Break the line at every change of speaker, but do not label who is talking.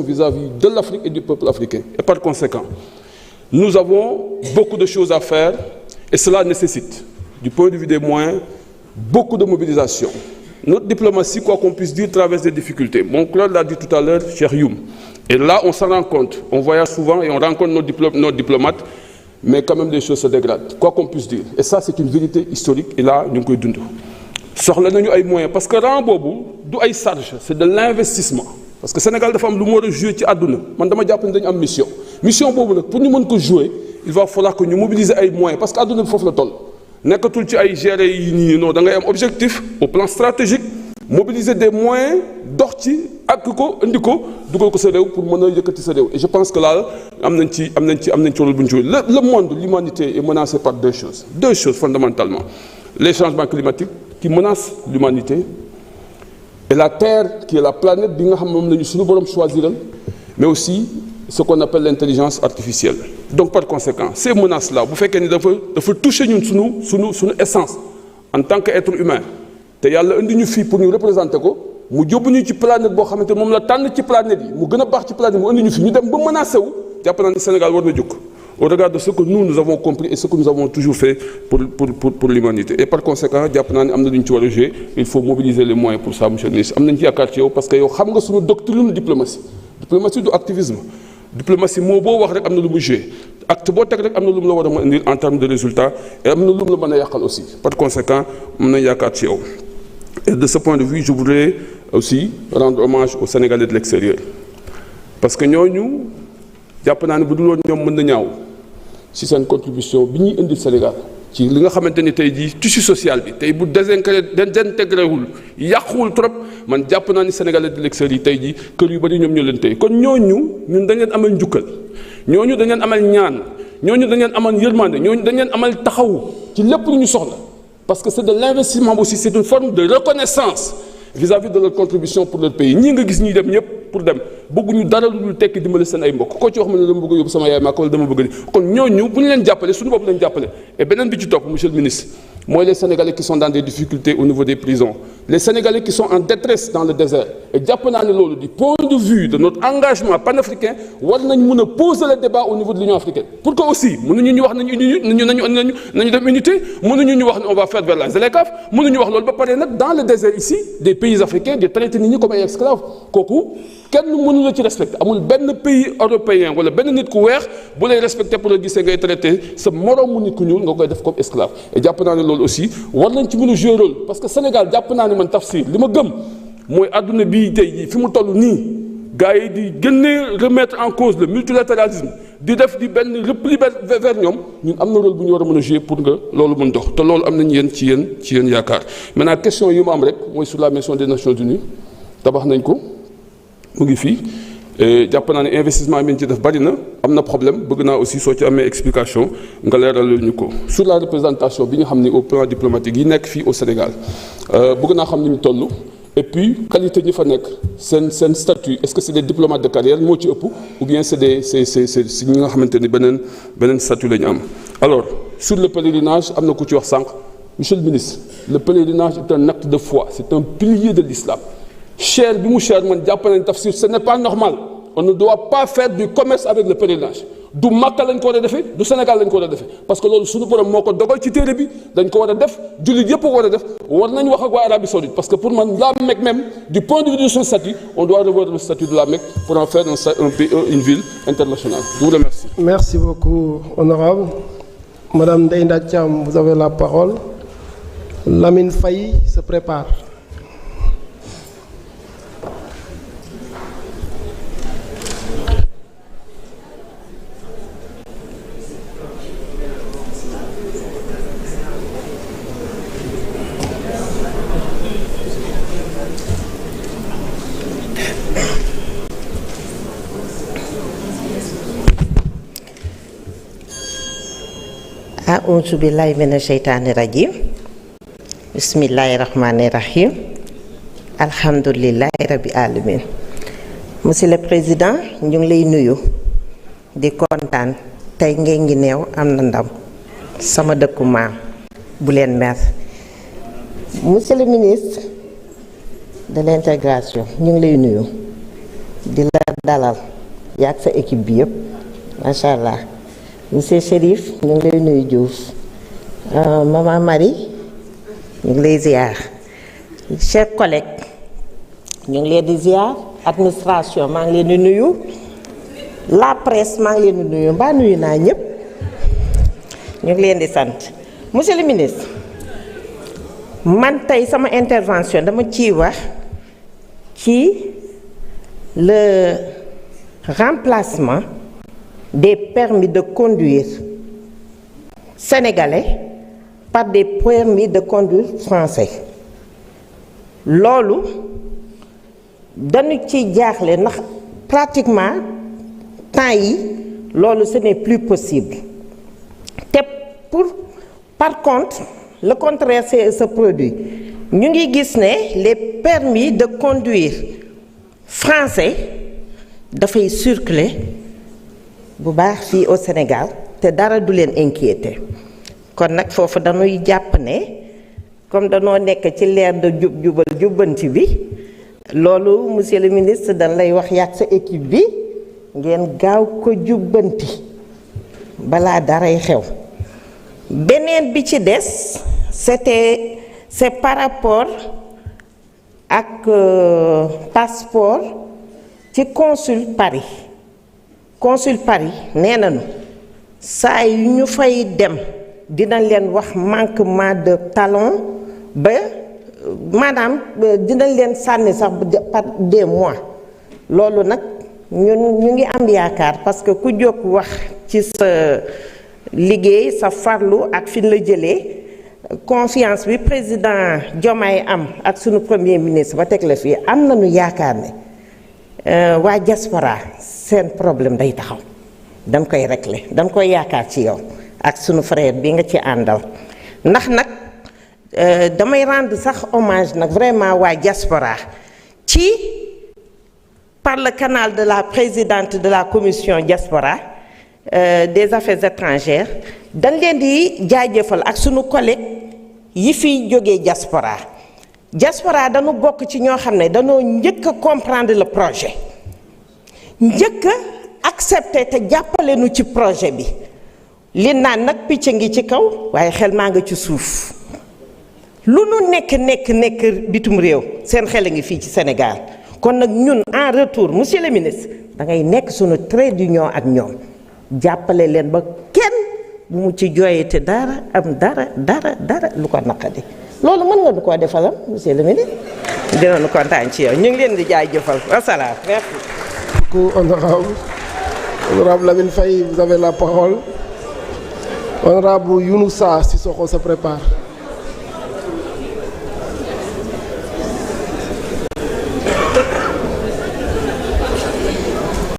vis-à-vis de l'Afrique et du peuple africain. Et par conséquent, nous avons beaucoup de choses à faire et cela nécessite, du point de vue des moyens, beaucoup de mobilisation. Notre diplomatie, quoi qu'on puisse dire, traverse des difficultés. Mon collègue l'a dit tout à l'heure, cher Youm. Et là, on s'en rend compte. On voyage souvent et on rencontre nos diplomates, mais quand même les choses se dégradent, quoi qu'on puisse dire. Et ça, c'est une vérité historique. Et là, nous avons des soxla nañu ay moyens parce que rang boobu du ay charge, c'est de l'investissement. Parce que Sénégal dafa am lu mu war a jouer ci àdduna man dama jàpp ne dañu am mission boobu nag pour ñu mën ko jouer il va falloir que ñu mobiliser ay moyens parce que àdduna bi foofu la toll nekkatul ci ay gérer yi nii non da ngay am objectif au plan stratégique mobiliser des moyens dox ci ak ko indi ko dugal ko sa réew pour mën a yëkkati sa réew et je pense que là am nañ ci rôle bu ñu jouer. Le monde, l'humanité est menacée par deux choses fondamentalement: les changements climatiques qui menacent l'humanité et la Terre qui est la planète bi nga xam moom la ñu suñu borom choisiral, mais aussi ce qu'on appelle l'intelligence artificielle. Donc par conséquent ces menaces là bu fekkee ni dafa toucher ñun suñu essence en tant qu'être humain te yàlla indi ñu fii pour ñu représenter ko mu yóbbu ñu ci planète boo xamante moom la tànn ci planète yi mu gën a baax ci planète mu indi ñu fi ñu dem ba menacé wu jàpp naa ne Sénégal war na jóg au regard de ce que nous avons compris et ce que nous avons toujours fait pour l'humanité. Et par conséquent jàpp naa ne am na lu ñu ci war a jouer, il faut mobiliser les moyens pour ça, monsieur le ministre. am nañ ci yaakaar ci yow parce que yow xam nga suñu doctrine diplomatie du activisme. Diplomatie moo boo wax rek am na lu mu jouer, acte boo teg rek am na lu mu la war a mën indil en termes de résultats et am na lu mu la mën a yàqal aussi. Par conséquent am nañ yaakaar ci yow. Et de ce point de vue je voudrais aussi rendre hommage aux Sénégalais de l'extérieur parce que ñooñu jàpp naa ne bu dul woon ñoom mën na ñaaw ci seen contribution bi ñuy indil Sénégal ci li nga xamante ni tey jii tissu social bi tey bu désintégré wul yàquwul trop man jàpp naa ni Sénégalais de l'extérieur yi tey jii kër yu bari ñoom ñoo leen tey kon ñooñu ñun dañ leen amal njukkal ñooñu dañ leen amal ñaan ñooñu dañ leen amal yërmande ñooñu dañ leen amal taxawu ci lépp lu ñu soxla parce que c'est de l'investissement aussi, c'est une forme de reconnaissance vis-à-vis de leur contribution pour leur pays. ñii nga gis ñuy dem ñëpp pour dem bëgguñu dara lu dul tekki dimbali seen ay mbokk koo ci wax ma ne dama bëgg a yóbbu sama yaay maa ko dama bëgg ni kon ñooñu bu ñu leen jàppale suñu bopp lañ jàppale. Et beneen bi ci topp monsieur le ministre mooy les Sénégalais qui sont dans des difficultés au niveau des prisons, les Sénégalais qui sont en détresse dans le désert. Et jàpp naa ne loolu du point de vue de notre engagement panafricain war nañ mën a poser le débat au niveau de l'Union africaine pour que aussi mënuñu ñu wax nañu dem unité, mënuñu ñu wax ne on va faire vers la ZLECAf, mënuñu wax loolu ba pare nag dans le désert ici des pays africains di traiter nit ñi comme ay esclaves kooku kenn mënu la ci respecté amul benn pays européen wala benn nit ku weex bu lay respecté pour la gisee ngay traité sa moroomu nit ku ñuul nga koy def comme esclave. Et jàpp naa ne loolu aussi war nañ ci mën a jouer rôle parce que Sénégal jàpp naa ne man Tafsir li ma gëm mooy àdduna bii tey fi mu toll nii gars yi di gën remettre en cause le multilatéralisme di def di benn repli vers ñoom ñun am na rôle bu ñu war a mën a jouer pour nga loolu mën dox te loolu am nañ yéen ci yéen yaakaar. Maintenant question yi mu am rek mooy sur la mission des Nations Unies tabax nañ ko mu ngi fii jàpp naa ne investissement bi ñu ci def bari na am na problème bëgg naa aussi soo ci amee explication nga leeral ñu ko. Sur la représentation bi nga xam ni au plan diplomatique yi nekk fii au Sénégal bëgg naa xam ni mu toll et puis qualité ñi fa nekk seen statut est-ce que c'est des diplomates de carrière moo ci ëpp ou bien c'est ñi nga xamante ni beneen statut la ñu am. Alors sur le pèlerinage am na ku ci wax sànq monsieur le ministre le pèlerinage est un acte de foi, c'est un pilier de l'islam. Cher bi mu cher man jàpp nañ Tafsir ce n'est pas normal, on ne doit pas faire du commerce avec le pèlerinage. du Makka lañ ko war a defee du Sénégal lañ ko war a defee parce que loolu suñu borom moo ko dogal ci téere bi dañ ko war a def jullit yëpp ko war a def war nañ wax ak waa Arabie Saoudite parce que pour man la Mecque même du point de vue de son statut on doit revoir le statut de la Mecque pour en faire une ville internationale. Je vous remercie.
Merci beaucoup honorable. Madame Ndeye Nda Thiam, vous avez la parole. Lamine Faye se prépare.
A'udzu billahi minasyaitonir rajim. Bismillahirrahmanirrahim. Alhamdulillahi rabbil alamin. Monsieur le Président, ñu ngi lay nuyu di kontaan tey ngeen ngi neew am na ndam sama dëkku maam bu leen mer. Monsieur le ministre de l'intégration, ñu ngi lay nuyu di la dalal yaag sa équipe bi yëpp macha allah monsieur Chérif ñu ngi lay nuyu Diouf maman Marie ñu ngi lay ziar chers collègues ñu ngi leen di ziar administration maa ngi leen di nuyu la presse maa ngi leen di nuyu mbaa nuyu naa ñëpp ñu ngi leen di sant monsieur le ministre man tey sama intervention dama ciy wax ci le remplacement des permis de conduire sénégalais par des permis de conduire français loolu dañu ci jaaxle ndax pratiquement temps yi loolu ce n'est plus possible te par contre le contraire se produit ñu ngi gis ne les permis de conduire français dafay circuler bu baax fii au Sénégal te dara du leen inquiéter kon nag foofu dañuy jàpp ne comme danoo nekk ci l'ère de jubal jubbanti bi loolu monsieur le ministre dañ lay wax yàgg sa équipe bi ngeen gaaw ko jubbanti balaa daray xew beneen bi ci des c'est par rapport ak passeport ci consul Paris nee nañu saa yu ñu fay dem dinañ leen wax manquement de talon ba maanaam dinañ leen sànni sax par des mois loolu nag ñu ngi am yaakaar parce que ku jóg wax ci sa liggéey sa farlu ak fi la jëlee confiance bi président Diomaye am ak sunu premier ministre ba teg la fii am nañu yaakaar ne waa diaspora seen problème day taxaw dañ koy régler dañ koy yaakaar ci yow ak sunu frère bi nga ci àndal ndax nag damay rendre sax hommage nag vraiment waa diaspora ci par le canal de la présidente de la commission diaspora des affaires étrangères dañ leen di jaajëfal ak sunu collègue yi fiy jógee diaspora dañu bokk ci ñoo xam ne dañoo njëkk a comprendre le projet njëkk a accepter te jàppale nu ci projet bi li naan nag picc ngi ci kaw waaye xel maa nga ci suuf lu nu nekk bitum réew seen xel a ngi fii ci Sénégal kon nag ñun en retour monsieur le ministre da ngay nekk sunu trait d'union ak ñoom jàppale leen ba kenn bu mu ci jooyete dara am dara lu ko naqadi loolu mën nga du koo defalam monsieur le ministre dinañu kontaan ci yow ñu ngi leen di jaajëfal wasalaam merci
beaucoup honorable Lamine Faye vous avez la parole. Honorable Younoussa Sissoko se prépare.